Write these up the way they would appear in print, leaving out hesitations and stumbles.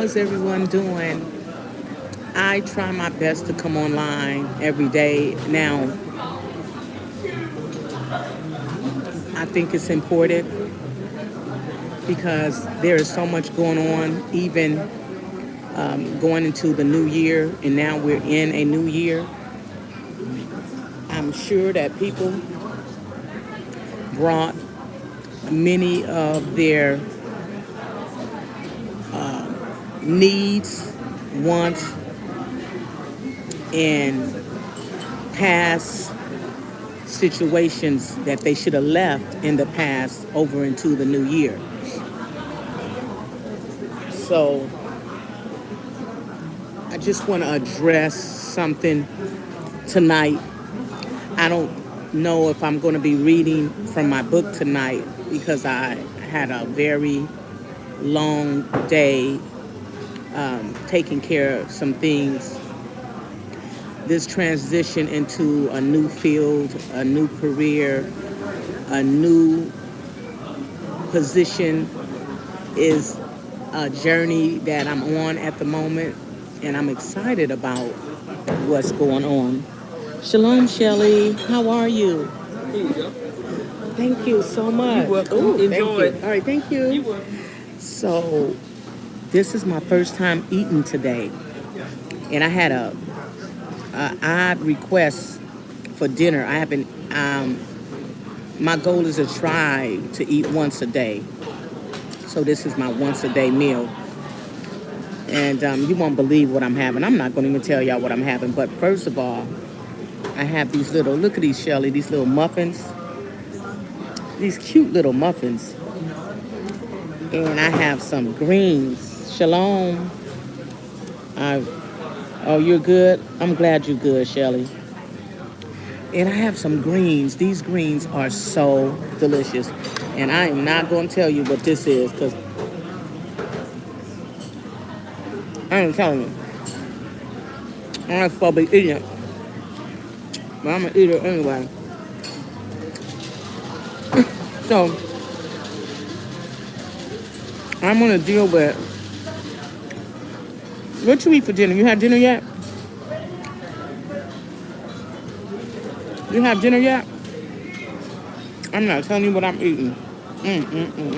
is everyone doing? I try my best to come online every day. Now, I think it's important because there is so much going on, even going into the new year, and now we're in a new year. I'm sure that people brought many of their needs, wants, and past situations that they should have left in the past over into the new year. So I just want to address something tonight. I don't know if I'm going to be reading from my book tonight because I had a very long day taking care of some things. This transition into a new field, a new career, a new position is a journey that I'm on at the moment, and I'm excited about what's going on. Shalom, Shelly. How are you? Here you go. Thank you so much. You're welcome. Ooh, Enjoy thank it. you. All right, thank you. You're welcome. So, this is my first time eating today, and I had a odd request for dinner. I haven't. My goal is to try to eat once a day. So this is my once a day meal, and you won't believe what I'm having. I'm not going to even tell y'all what I'm having. But first of all, I have these little. Look at these, Shelly. These little muffins. These cute little muffins. And I have some greens. Shalom. Oh, you're good? I'm glad you're good, Shelly. And I have some greens. These greens are so delicious. And I am not going to tell you what this is because I ain't telling you. I'm not supposed to be eating it. But I'm going to eat it anyway. So, I'm going to deal with... What you eat for dinner? You had dinner yet? You have dinner yet? I'm not telling you what I'm eating.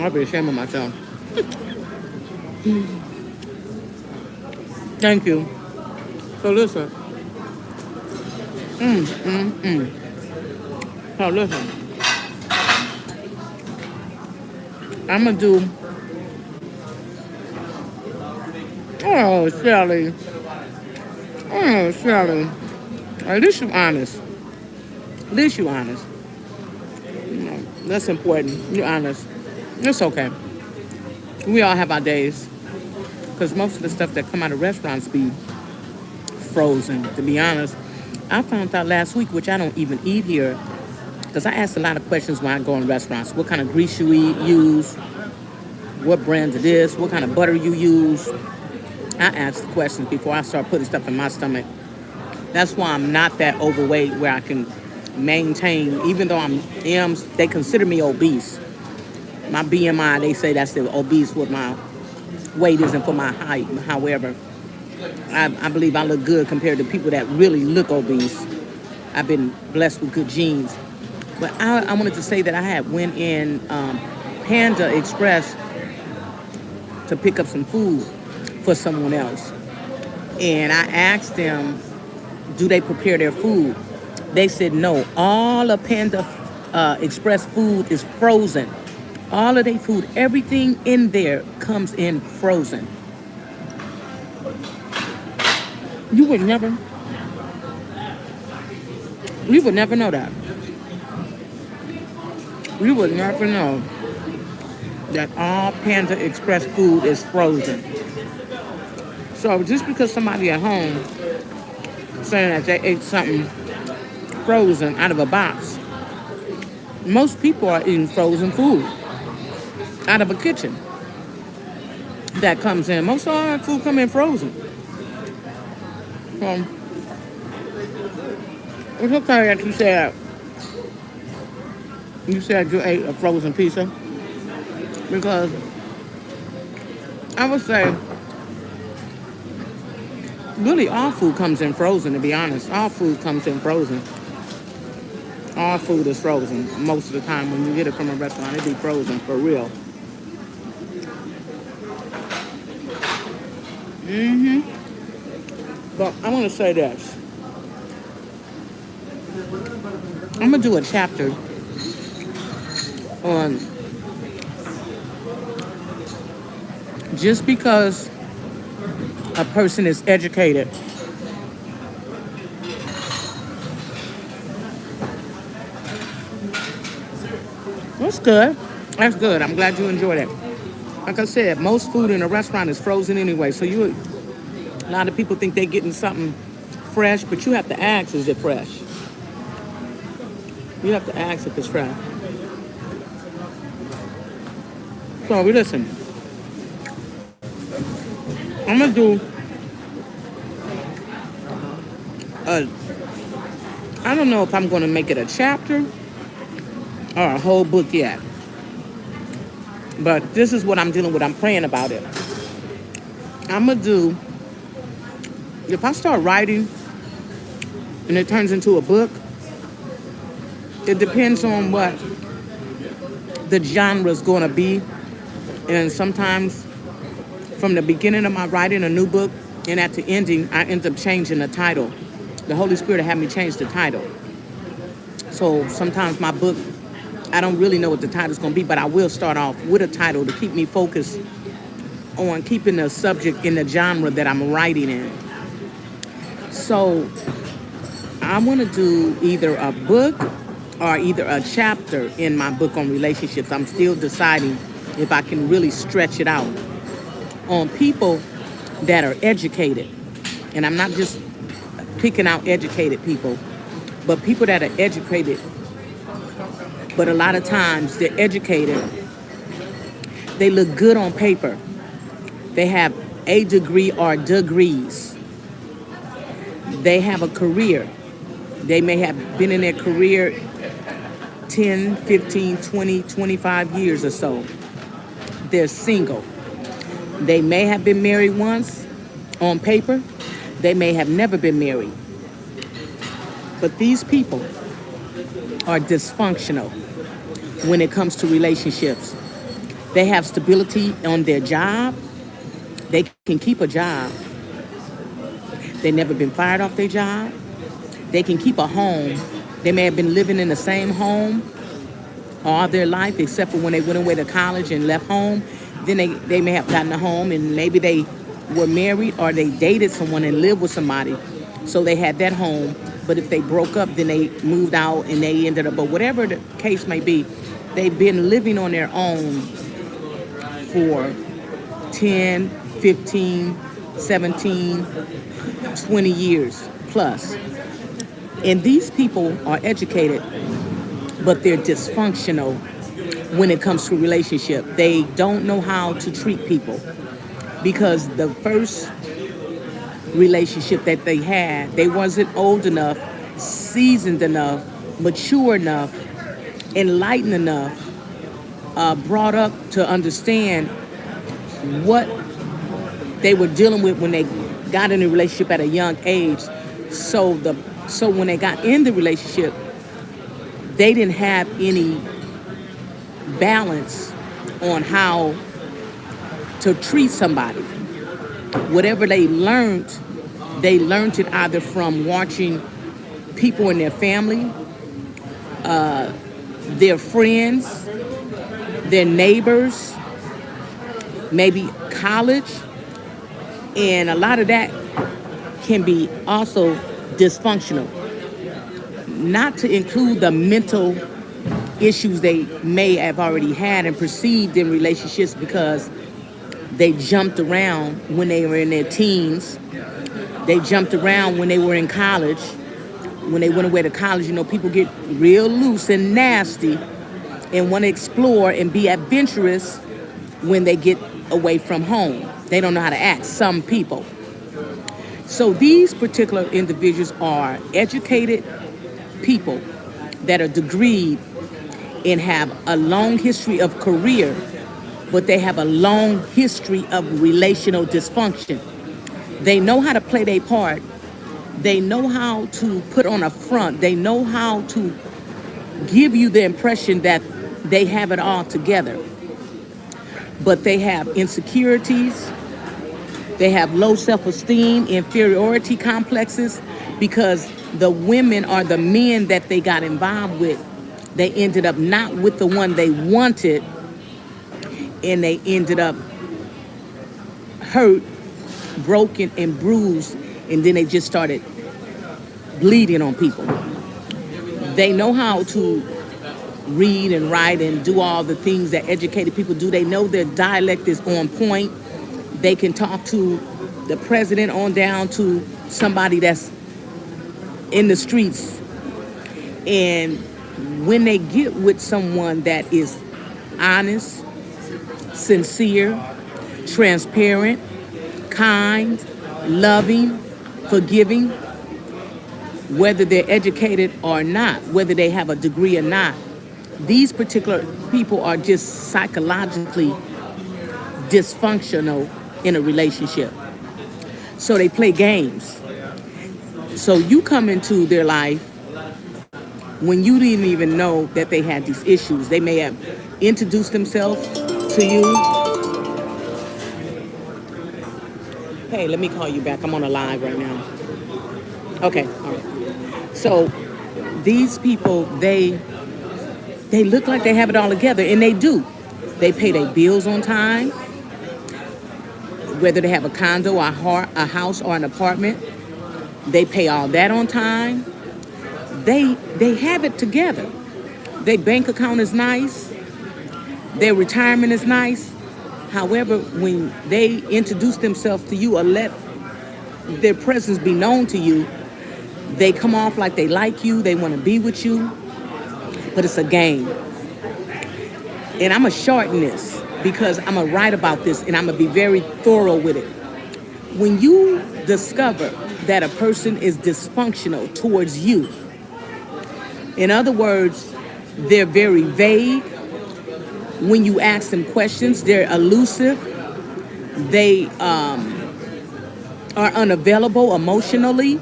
I'll be ashamed of myself. Thank you. So listen. So listen. I'm gonna do. Oh, Shelly. Oh, Shelly. At least you honest. At least you honest. No, that's important. You're honest. It's okay. We all have our days. Because most of the stuff that come out of restaurants be frozen, to be honest. I found out last week, which I don't even eat here, because I asked a lot of questions when I go in restaurants. What kind of grease you use? What brand it is? What kind of butter you use? I ask the questions before I start putting stuff in my stomach. That's why I'm not that overweight where I can maintain, even though they consider me obese. My BMI, they say that's the obese what my weight isn't for my height. However, I believe I look good compared to people that really look obese. I've been blessed with good genes. But I wanted to say that I had went in Panda Express to pick up some food for someone else. And I asked them, do they prepare their food? They said no. All of Panda Express food is frozen. All of their food, everything in there comes in frozen. You would never know that. You would never know that all Panda Express food is frozen. So just because somebody at home saying that they ate something frozen out of a box, most people are eating frozen food out of a kitchen that comes in. Most of our food come in frozen. So it's okay that you said you ate a frozen pizza, because I would say Really, all food comes in frozen, to be honest. All food comes in frozen. All food is frozen. Most of the time when you get it from a restaurant, it be frozen for real. But I want to say this. I'm going to do a chapter on just because a person is educated, that's good. That's good. I'm glad you enjoyed it. Like I said, most food in a restaurant is frozen anyway. So a lot of people think they're getting something fresh, but you have to ask, is it fresh? You have to ask if it's fresh. So we listen. I'm gonna do I don't know if I'm gonna make it a chapter or a whole book yet. But this is what I'm dealing with. I'm praying about it. I'm gonna do, if I start writing and it turns into a book, it depends on what the genre is gonna be. And sometimes from the beginning of my writing a new book and at the ending, I end up changing the title. The Holy Spirit had me change the title. So sometimes my book, I don't really know what the title's gonna be, but I will start off with a title to keep me focused on keeping the subject in the genre that I'm writing in. So I wanna do either a book or either a chapter in my book on relationships. I'm still deciding if I can really stretch it out on people that are educated. And I'm not just picking out educated people, but people that are educated, but a lot of times they're educated, they look good on paper. They have a degree or degrees. They have a career. They may have been in their career 10, 15, 20, 25 years or so. They're single. They may have been married once on paper. They may have never been married. But these people are dysfunctional when it comes to relationships. They have stability on their job. They can keep a job. They've never been fired off their job. They can keep a home. They may have been living in the same home all their life, except for when they went away to college and left home. Then they may have gotten a home, and maybe they were married or they dated someone and lived with somebody. So they had that home. But if they broke up, then they moved out and they ended up, but whatever the case may be, they've been living on their own for 10, 15, 17, 20 years plus. And these people are educated, but they're dysfunctional when it comes to a relationship. They don't know how to treat people because the first relationship that they had, they wasn't old enough, seasoned enough, mature enough, enlightened enough, brought up to understand what they were dealing with when they got in a relationship at a young age. So when they got in the relationship, they didn't have any balance on how to treat somebody. Whatever they learned it either from watching people in their family, their friends, their neighbors, maybe college. And a lot of that can be also dysfunctional. Not to include the mental issues they may have already had and perceived in relationships because they jumped around when they were in their teens. They jumped around when they were in college. When they went away to college, people get real loose and nasty and want to explore and be adventurous when they get away from home. They don't know how to act, some people. So these particular individuals are educated people that are degreed and have a long history of career, but they have a long history of relational dysfunction. They know how to play their part. They know how to put on a front. They know how to give you the impression that they have it all together. But they have insecurities. They have low self-esteem, inferiority complexes, because the women or the men that they got involved with, they ended up not with the one they wanted, and they ended up hurt, broken, and bruised, and then they just started bleeding on people. They know how to read and write and do all the things that educated people do. They know their dialect is on point. They can talk to the president on down to somebody that's in the streets. And when they get with someone that is honest, sincere, transparent, kind, loving, forgiving, whether they're educated or not, whether they have a degree or not, these particular people are just psychologically dysfunctional in a relationship. So they play games. So you come into their life when you didn't even know that they had these issues. They may have introduced themselves to you. Hey, let me call you back. I'm on a live right now. Okay, all right. So these people, they look like they have it all together, and they do. They pay their bills on time, whether they have a condo, a house, or an apartment. They pay all that on time. They have it together. Their bank account is nice. Their retirement is nice. However, when they introduce themselves to you or let their presence be known to you, they come off like they like you, they want to be with you, but it's a game. And I'm going to shorten this because I'm going to write about this and I'm going to be very thorough with it. When you discover that a person is dysfunctional towards you, in other words, they're very vague. When you ask them questions, they're elusive. They are unavailable emotionally.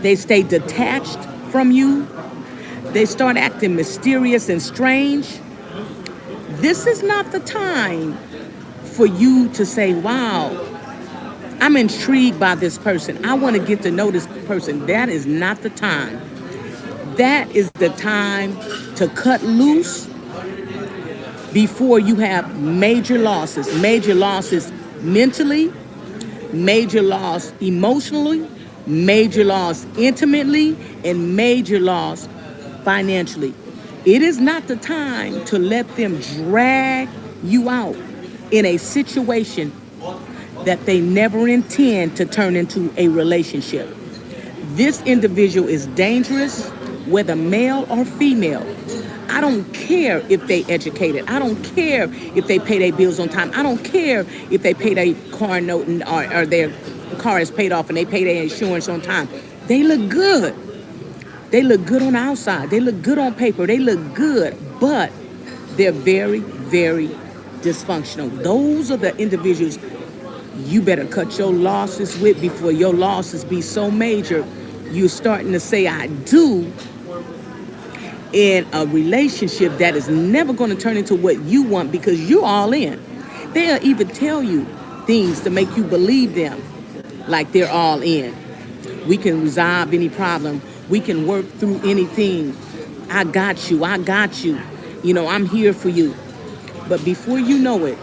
They stay detached from you. They start acting mysterious and strange. This is not the time for you to say, wow, I'm intrigued by this person. I want to get to know this person. That is not the time. That is the time to cut loose before you have major losses mentally, major loss emotionally, major loss intimately, and major loss financially. It is not the time to let them drag you out in a situation that they never intend to turn into a relationship. This individual is dangerous, whether male or female. I don't care if they educated. I don't care if they pay their bills on time. I don't care if they pay their car note or their car is paid off and they pay their insurance on time. They look good. They look good on the outside. They look good on paper. They look good, but they're very, very dysfunctional. Those are the individuals you better cut your losses with before your losses be so major you're starting to say I do in a relationship that is never going to turn into what you want because you're all in. They'll even tell you things to make you believe them like they're all in. We can resolve any problem. We can work through anything. I got you. I got you. You know, I'm here for you. But before you know it,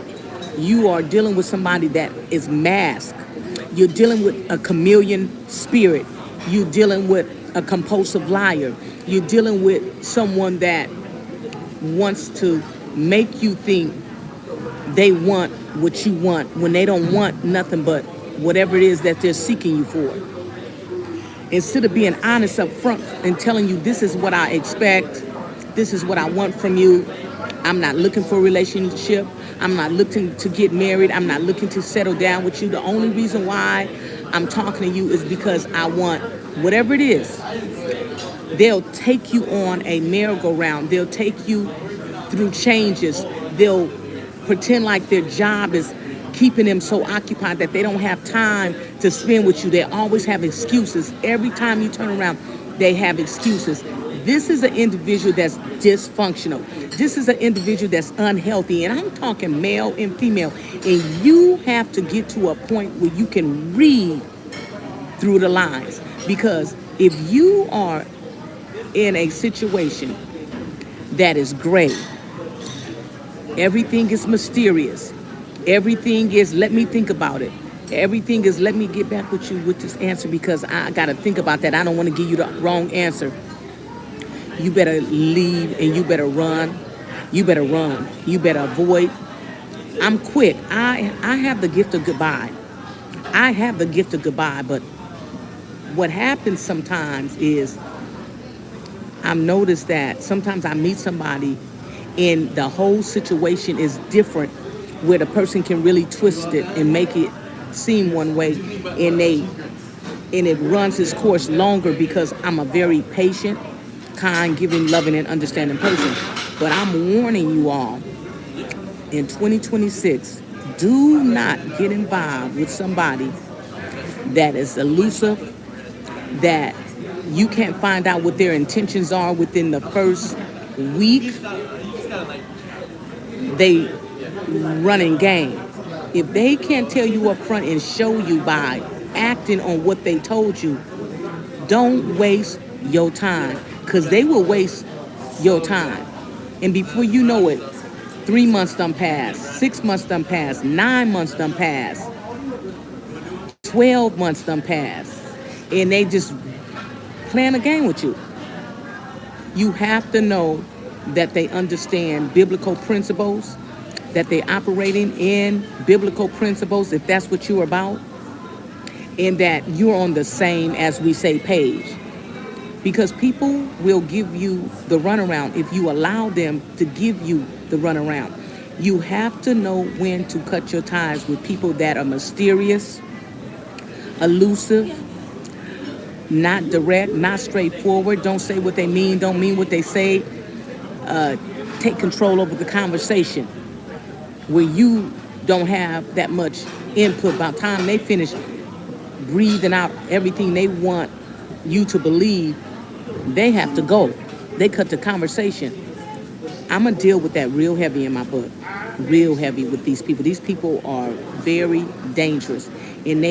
you are dealing with somebody that is masked. You're dealing with a chameleon spirit. You're dealing with a compulsive liar. You're dealing with someone that wants to make you think they want what you want when they don't want nothing but whatever it is that they're seeking you for. Instead of being honest up front and telling you this is what I expect, this is what I want from you, I'm not looking for a relationship, I'm not looking to get married, I'm not looking to settle down with you. The only reason why I'm talking to you is because I want whatever it is. They'll take you on a merry-go-round. They'll take you through changes. They'll pretend like their job is keeping them so occupied that they don't have time to spend with you. They always have excuses. Every time you turn around, they have excuses. This is an individual that's dysfunctional. This is an individual that's unhealthy. And I'm talking male and female. And you have to get to a point where you can read through the lines. Because if you are in a situation that is gray, everything is mysterious, everything is let me think about it, everything is let me get back with you with this answer because I got to think about that. I don't want to give you the wrong answer. You better leave and you better run. You better run. You better avoid. I'm quick. I have the gift of goodbye. I have the gift of goodbye, but what happens sometimes is I've noticed that sometimes I meet somebody and the whole situation is different where the person can really twist it and make it seem one way and it runs its course longer because I'm a very patient, kind, giving, loving, and understanding person. But I'm warning you all, in 2026, do not get involved with somebody that is elusive, that you can't find out what their intentions are within the first week. They running game. If they can't tell you up front and show you by acting on what they told you, don't waste your time because they will waste your time. And before you know it, 3 months done pass, 6 months done pass, 9 months done pass, 12 months done pass, and they just playing a game with you. You have to know that they understand biblical principles, that they're operating in biblical principles, if that's what you're about, and that you're on the same, as we say, page. Because people will give you the runaround if you allow them to give you the runaround. You have to know when to cut your ties with people that are mysterious, elusive, not direct, not straightforward, don't say what they mean, don't mean what they say, take control over the conversation where you don't have that much input. By the time they finish breathing out everything they want you to believe, they have to go. They cut the conversation. I'm going to deal with that real heavy in my book, real heavy with these people. These people are very dangerous, and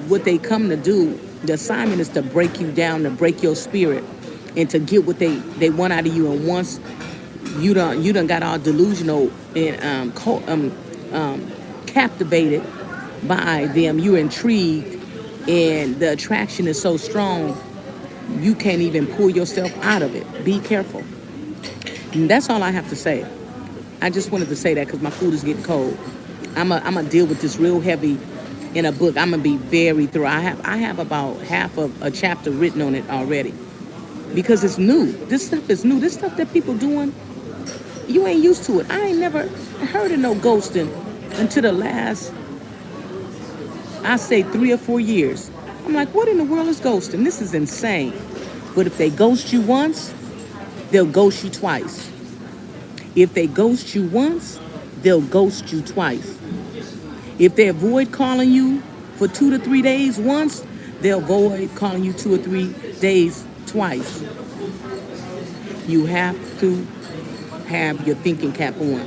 what they come to do, the assignment is to break you down, to break your spirit, and to get what they want out of you. And once you done got all delusional and captivated by them, you're intrigued, and the attraction is so strong, you can't even pull yourself out of it. Be careful. And that's all I have to say. I just wanted to say that because my food is getting cold. I'm a deal with this real heavy in a book. I'm gonna be very thorough. I have about half of a chapter written on it already because it's new. This stuff is new. This stuff that people doing, you ain't used to it. I ain't never heard of no ghosting until the last, I say 3 or 4 years. I'm like, what in the world is ghosting? This is insane. But if they ghost you once, they'll ghost you twice. If they ghost you once, they'll ghost you twice. If they avoid calling you for 2 to 3 days once, they'll avoid calling you 2 or 3 days twice. You have to have your thinking cap on.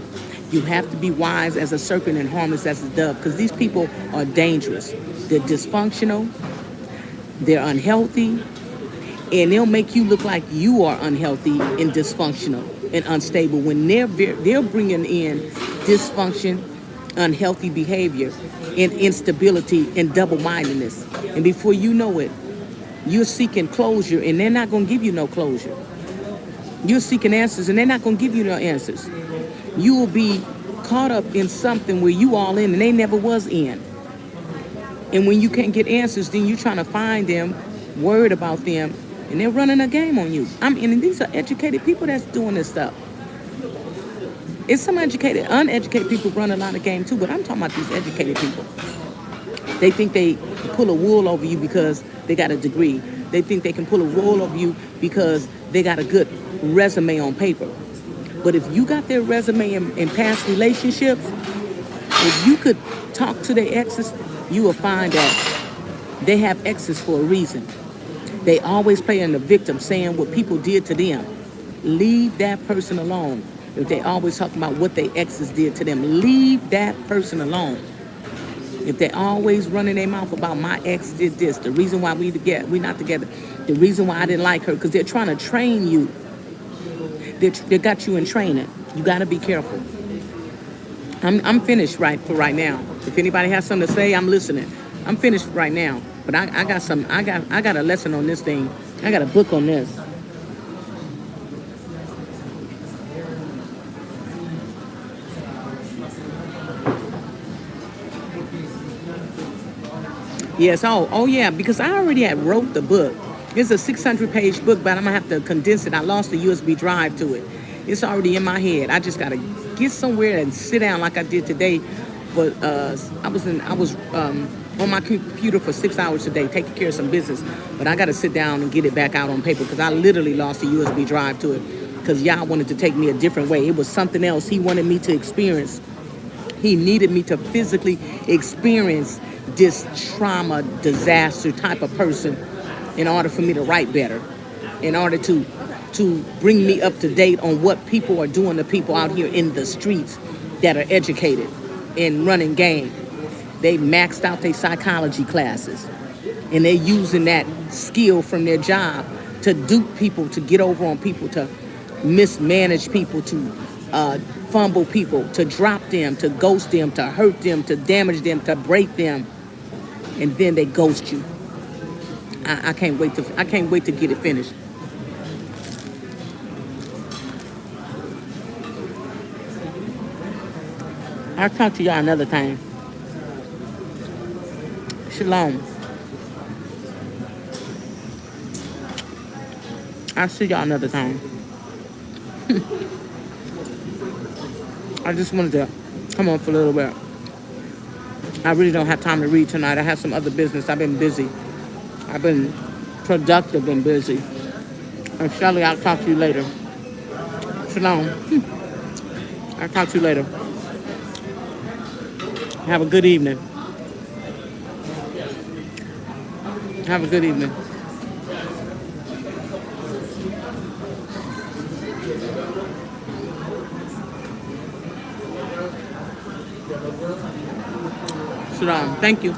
You have to be wise as a serpent and harmless as a dove, because these people are dangerous. They're dysfunctional, they're unhealthy, and they'll make you look like you are unhealthy and dysfunctional and unstable when they're bringing in dysfunction, unhealthy behavior, and instability and double-mindedness. And before you know it, you're seeking closure, and they're not going to give you no closure. You're seeking answers, and they're not going to give you no answers. You will be caught up in something where you all in, and they never was in. And when you can't get answers, then you're trying to find them, worried about them, and they're running a game on you. And these are educated people that's doing this stuff. It's some uneducated people run a lot of game too, but I'm talking about these educated people. They think they pull a wool over you because they got a degree. They think they can pull a wool over you because they got a good resume on paper. But if you got their resume in past relationships, If you could talk to their exes, you will find that they have exes for a reason. They always playing the victim, saying what people did to them. Leave that person alone. If they always talk about what their exes did to them, leave that person alone. If they always running their mouth about my ex did this, the reason why we not together, the reason why I didn't like her, because they're trying to train you. They got you in training. You got to be careful. I'm finished for right now. If anybody has something to say, I'm listening. I'm finished right now. But I got a lesson on this thing. I got a book on this. Yes, oh yeah, because I already had wrote the book. It's a 600-page book, but I'm gonna have to condense it. I lost the USB drive to it. It's already in my head. I just gotta get somewhere and sit down like I did today. But I was on my computer for 6 hours today, taking care of some business. But I gotta sit down and get it back out on paper because I literally lost the USB drive to it because y'all wanted to take me a different way. It was something else he wanted me to experience. He needed me to physically experience this trauma, disaster type of person in order for me to write better, in order to bring me up to date on what people are doing to people out here in the streets that are educated and running game. They maxed out their psychology classes, and they're using that skill from their job to dupe people, to get over on people, to mismanage people, to fumble people, to drop them, to ghost them, to hurt them, to damage them, to break them, and then they ghost you. I can't wait to get it finished. I'll talk to y'all another time. Shalom. I'll see y'all another time. I just wanted to come on for a little bit. I really don't have time to read tonight. I have some other business. I've been busy. I've been productive and busy. And Shelly, I'll talk to you later. Shalom. I'll talk to you later. Have a good evening. Have a good evening. Shalom. Thank you.